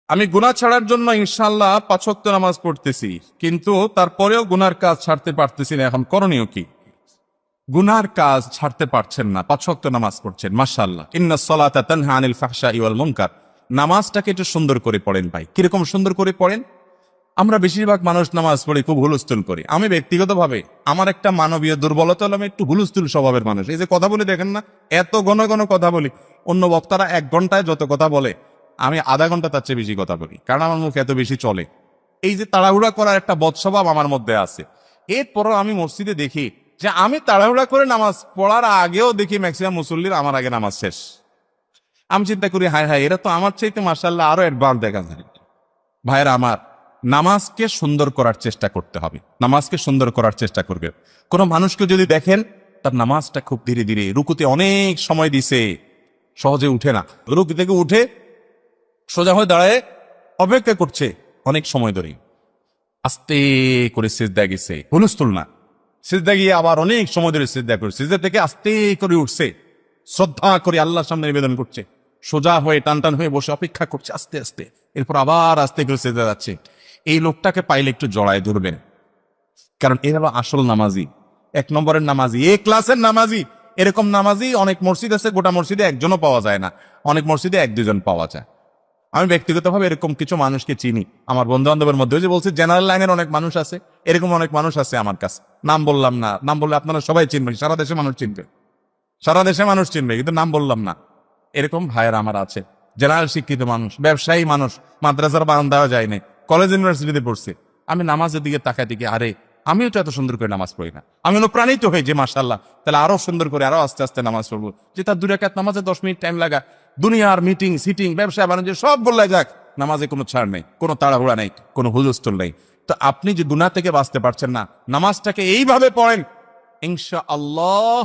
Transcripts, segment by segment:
আমি গুনাহ ছাড়ার জন্য ইনশাআল্লাহ 5 ওয়াক্ত নামাজ পড়তেছি, কিন্তু তারপরেও গুনার কাজ ছাড়তে পারতেছি না। এখন করণীয় কি? গুনার কাজ ছাড়তে পারছেন না, 5 ওয়াক্ত নামাজ পড়ছেন, মাশাআল্লাহ। ইন্নাস সালাতা তানহা আনিল ফাহশাই ওয়াল মুনকার। নামাজটাকে একটু সুন্দর করে পড়েন ভাই। কিরকম সুন্দর করে পড়েন? আমরা বেশিরভাগ মানুষ নামাজ পড়ি খুব হুলস্থুল করি। আমি ব্যক্তিগতভাবে আমার একটা মানবীয় দুর্বলতা হলো আমি একটু হুলস্থুল স্বভাবের মানুষ। এই যে কথা বলে দেখেন না, এত ঘন ঘন কথা বলি। অন্য বক্তারা 1 ঘন্টায় যত কথা বলে, আমি আধা ঘন্টা তার চেয়ে বেশি কথা বলি, কারণ আমার মুখ এত বেশি চলে। এই যে তাড়াহুড়া করার একটা বদস্বভাব আমার মধ্যে আছে। এরপরও আমি মসজিদে দেখি যে আমি তাড়াহুড়া করে নামাজ পড়ার আগেও দেখি ম্যাক্সিমাম মুসল্লির আমার আগে নামাজ শেষ। আমি চিন্তা করি, হায় হায়, এরা তো আমার চাইতে মাশাআল্লাহ আরো অ্যাডভান্স দেখা যায়। ভাইয়েরা আমার, নামাজকে সুন্দর করার চেষ্টা করতে হবে। নামাজকে সুন্দর করার চেষ্টা করবে। কোন মানুষকে যদি দেখেন তার নামাজটা খুব ধীরে ধীরে, রুকুতে অনেক সময় দিছে, সহজে উঠে না, রুকু থেকে উঠে সোজা হয়ে দাঁড়ায় অপেক্ষা করছে অনেক সময় ধরে, আস্তে করে সিজদা গেছে, হুলস্থুল না, সিজদা গিয়ে আবার অনেক সময় ধরে সিজদা করে, সিজদা থেকে আস্তে করে উঠছে, শ্রদ্ধা করে আল্লাহর সামনে নিবেদন করছে, সোজা হয়ে টান টান হয়ে বসে অপেক্ষা করছে আস্তে আস্তে, এরপর আবার আস্তে করে সিজদা যাচ্ছে। এই লোকটাকে পাইলে একটু জড়ায় ধরবেন, কারণ এর হলো আসল নামাজি, 1 নম্বরের নামাজি, এ ক্লাসের নামাজি। এরকম নামাজি অনেক মসজিদ আছে, গোটা মসজিদে একজনও পাওয়া যায় না, অনেক মসজিদে 1-2 জন পাওয়া যায়। আমি ব্যক্তিগতভাবে এরকম কিছু মানুষকে চিনি, আমার বন্ধু বান্ধবের মধ্যে। যে বলছি জেনারেল লাইনের অনেক মানুষ আছে, এরকম অনেক মানুষ আছে আমার কাছে। নাম বললাম না, নাম বললে আপনারা সবাই চিনবেন, সারা দেশে মানুষ চিনবে, সারা দেশে মানুষ চিনবে, কিন্তু নাম বললাম না। এরকম ভাইয়ের আমার আছে, জেনারেল শিক্ষিত মানুষ, ব্যবসায়ী মানুষ, মাদ্রাসার বারান্দাও যায় নাই, কলেজ ইউনিভার্সিটিতে পড়ছে। আমি নামাজের দিকে তাকাই দেখি, আরে আমিও তো এত সুন্দর করে নামাজ পড়ি না। আমি অনুপ্রাণিত হই যে মাশাআল্লাহ, তাহলে আরো সুন্দর করে আরো আস্তে আস্তে নামাজ পড়বো। যে তার 2 রাকাত নামাজে 10 মিনিট টাইম লাগা, দুনিয়ার মিটিং সিটিং ব্যবসা বাণিজ্য সব বললে যাক, নামাজে কোনো ছাড় নেই, কোনো তাড়াহুড়া নেই, কোনো হুলস্থুল নেই। তো আপনি যে গুনাহ থেকে বাঁচতে পারছেন না, নামাজটাকে এইভাবে পড়েন, ইনশাআল্লাহ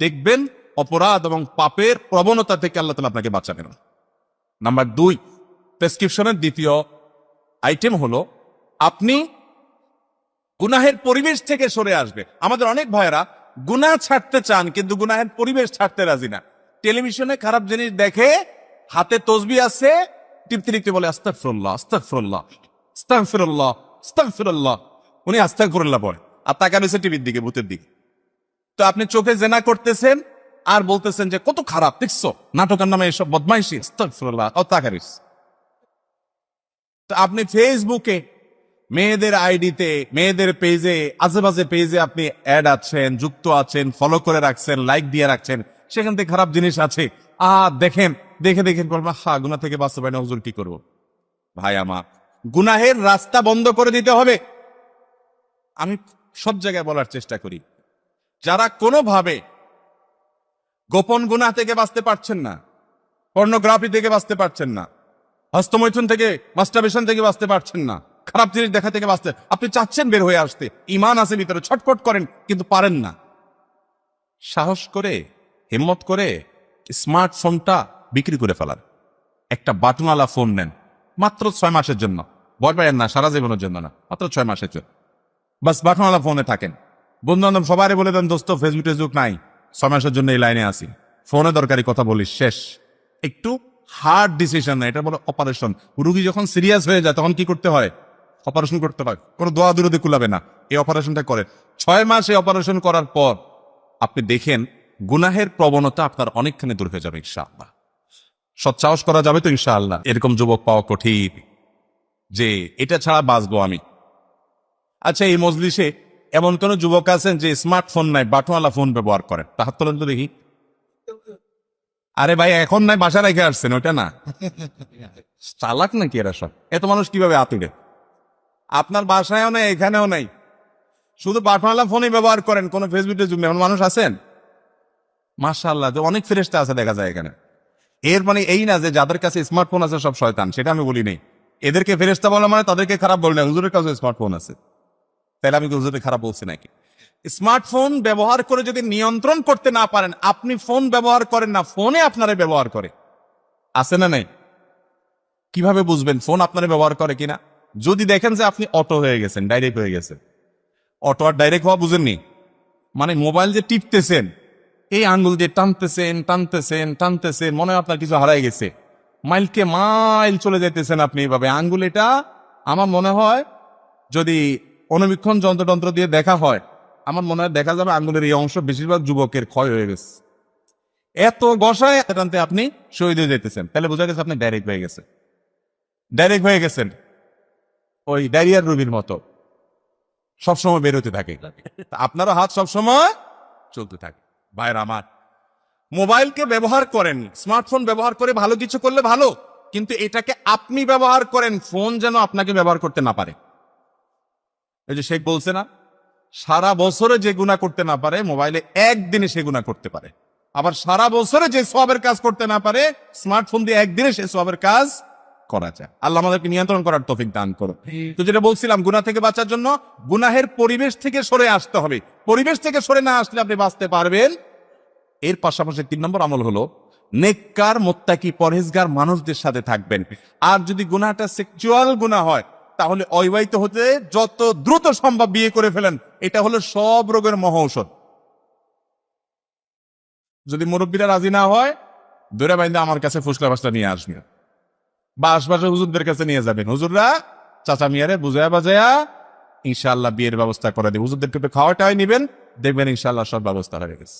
দেখবেন অপরাধ এবং পাপের প্রবণতা থেকে আল্লাহ তাআলা আপনাকে বাঁচাবেন। নাম্বার 2, প্রেসক্রিপশনের দ্বিতীয় আইটেম হলো আপনি গুনাহের পরিবেশ থেকে সরে আসবে। আমাদের অনেক ভাইয়েরা গুনাহ ছাড়তে চান, কিন্তু গুনাহের পরিবেশ ছাড়তে রাজি না। টেলিভিশনে খারাপ জিনিস দেখে, হাতে তসবিহ আছে, টিপতে টিপতে বলে আস্তাগফিরুল্লাহ আস্তাগফিরুল্লাহ আস্তাগফিরুল্লাহ আস্তাগফিরুল্লাহ। উনি আস্তাগফিরুল্লাহ পড়ে আর তাকান হচ্ছে টিভির দিকে, ভূতের দিকে। তো আপনি চোখে জেনা করতেছেন আর বলতেছেন যে কত খারাপ দেখছো, নাটকের নামে এসব বদমাইশি, আস্তাগফিরুল্লাহ, ও তাকারিস। তো আপনি ফেসবুকে মেয়েদের আইডিতে, মেয়েদের পেজে, আজেবাজে পেজে আপনি অ্যাড আছেন, যুক্ত আছেন, ফলো করে রাখছেন, লাইক দিয়ে রাখছেন, সেখান থেকে খারাপ জিনিস আছে। দেখেন, দেখে দেখে বলবেন, গুনাহ থেকে বাঁচতে পারি না, হুজুর কি করবো? ভাই আমার, গুনাহের রাস্তা বন্ধ করে দিতে হবে। আমি সব জায়গায় বলার চেষ্টা করি, যারা কোনোভাবে গোপন গুনাহ থেকে বাঁচতে পারছেন না, পর্নোগ্রাফি থেকে বাঁচতে পারছেন না, হস্তমৈথুন থেকে, মাস্টারবেশন থেকে বাঁচতে পারছেন না, খারাপ জিনিস দেখা থেকে বাঁচতে, আপনি চাচ্ছেন বের হয়ে আসতে, ঈমান আছে ভিতরে, ছটফট করেন কিন্তু পারেন না, সাহস করে, হিম্মত করে স্মার্টফোনটা বিক্রি করে ফেলার। একটা বাটনওয়ালা ফোন নেন, মাত্র 6 মাসের জন্য, ভয় পাবেন না, সারা জীবনের জন্য না, মাত্র 6 মাসের জন্য। বাস বাটনওয়ালা ফোনে থাকেন, বন্ধু বান্ধব সবাই বলে দেন, দোস্ত ফেসবুক টেসবুক নাই, 6 মাসের জন্য এই লাইনে আসি, ফোনে দরকারি কথা বলিস, শেষ। একটু হার্ড ডিসিশন না, এটা বলে অপারেশন। রুগী যখন সিরিয়াস হয়ে যায় তখন কি করতে হয়? অপারেশন করতে হয়, কোনো দোয়া দুরুদি কুলাবে না, এই অপারেশনটা করে। 6 মাস এই অপারেশন করার পর আপনি দেখেন গুনাহের প্রবণতা আপনার অনেকখানি দূর হয়ে যাবে ইনশাআল্লাহ। সৎসাহস করা যাবে তো ইনশাআল্লাহ। এরকম যুবক পাওয়া কঠিন যে এটা ছাড়া বাঁচবো আমি। আচ্ছা, এই মজলিসে এমন কোন যুবক আছেন যে স্মার্টফোন নাই, বাটনওয়ালা ফোন ব্যবহার করেন? তা হাত তোলেন তো দেখি। আরে ভাই, এখন নাই, বাসা রেখে আসছেন, ওটা না? চালাক নাকি এরা সব? এত মানুষ কিভাবে আতুরে? আপনার বাসায়ও নেই, এখানেও নেই, শুধু বাটনওয়ালা ফোনই ব্যবহার করেন, কোন ফেসবুকে জুম এমন মানুষ আছেন? মাশাআল্লাহ, অনেক ফেরেশতা আছে দেখা যায় এখানে। এর মানে এই না যে যাদের কাছে স্মার্টফোন আছে সব শয়তান, সেটা আমি বলি নাই। এদেরকে ফেরেশতা বলা মানে তাদেরকে খারাপ বলি না। হুজুরের কাছে স্মার্টফোন আছে, তাহলে আমি হুজুরকে খারাপ বলছি নাকি? স্মার্টফোন ব্যবহার করে যদি নিয়ন্ত্রণ করতে না পারেন, আপনি ফোন ব্যবহার করেন না, ফোনে আপনারে ব্যবহার করে, আছে না নাই? কিভাবে বুঝবেন ফোন আপনারে ব্যবহার করে কিনা? যদি দেখেন যে আপনি অটো হয়ে গেছেন, ডাইরেক্ট হয়ে গেছেন। অটো আর ডাইরেক্ট হওয়া বুঝেননি? মানে মোবাইল যে টিপতেছেন, এই আঙ্গুল দিয়ে টানতেছেন টানতেছেন টানতেছেন, মনে হয় আপনার কিছু হারাই গেছে। মাইলকে মাইল চলে যেতেছেন আপনি এভাবে। আঙ্গুল এটা আমার মনে হয় যদি অনুবীক্ষণ যন্ত্রযন্ত্র দিয়ে দেখা হয়, আমার মনে হয় দেখা যাবে আঙ্গুলের এই অংশ বেশিরভাগ যুবকের ক্ষয় হয়ে গেছে। এত গসায় টানতে আপনি শহীদ হয়ে যেতেছেন, তাহলে বোঝা গেছে আপনি ডাইরেক্ট হয়ে গেছেন। ডাইরেক্ট হয়ে গেছেন ওই ডায়রিয়ার রোগীর মতো, সবসময় বেরোতে থাকে। তা আপনারও হাত সবসময় চলতে থাকে। ভাইরা আমার, মোবাইলকে ব্যবহার করেন, স্মার্টফোন ব্যবহার করে ভালো কিছু করলে ভালো, কিন্তু এটাকে আপনি ব্যবহার করেন, ফোন যেন আপনাকে ব্যবহার করতে না পারে। এই যে শেখ বলছে না, সারা বছরে যে গুনাহ করতে না পারে মোবাইলে একদিনে সে গুনাহ করতে পারে। আবার সারা বছরে যে সওয়াবের কাজ করতে না পারে স্মার্টফোন দিয়ে একদিনে সে সওয়াবের কাজ করা যায়। আল্লাহ আমাদেরকে নিয়ন্ত্রণ করার তৌফিক দান করো। তো যেটা বলছিলাম, গুনাহ থেকে বাঁচার জন্য গুনাহের পরিবেশ থেকে সরে আসতে হবে। পরিবেশ থেকে সরে না আসলে আপনি বাঁচতে পারবেন। এর পাশাপাশি 3 নম্বর আমল হলো নেককার মুত্তাকি পরহেজগার মানুষদের সাথে থাকবেন। আর যদি গুনাহটা সেক্সুয়াল গুনাহ হয় তাহলে অবিবাহিত হতে যত দ্রুত সম্ভব বিয়ে করে ফেলেন। এটা হলো সব রোগের মহা ঔষধ। যদি মুরব্বীরা রাজি না হয়, দৌড়ে বাইন্দা আমার কাছে ফুসলা ফাসলা নিয়ে আসবেন, বা আশপাশের হুজুরদের কাছে নিয়ে যাবেন। হুজুররা চাচা মিয়ারে বুঝায়া বাজায়া ইনশাআল্লাহ বিয়ের ব্যবস্থা করে দেবে। হুজুরদেরকে একটু খাওয়াটাই নিবেন, দেখবেন ইনশাআল্লাহ সব ব্যবস্থা হয়ে গেছে।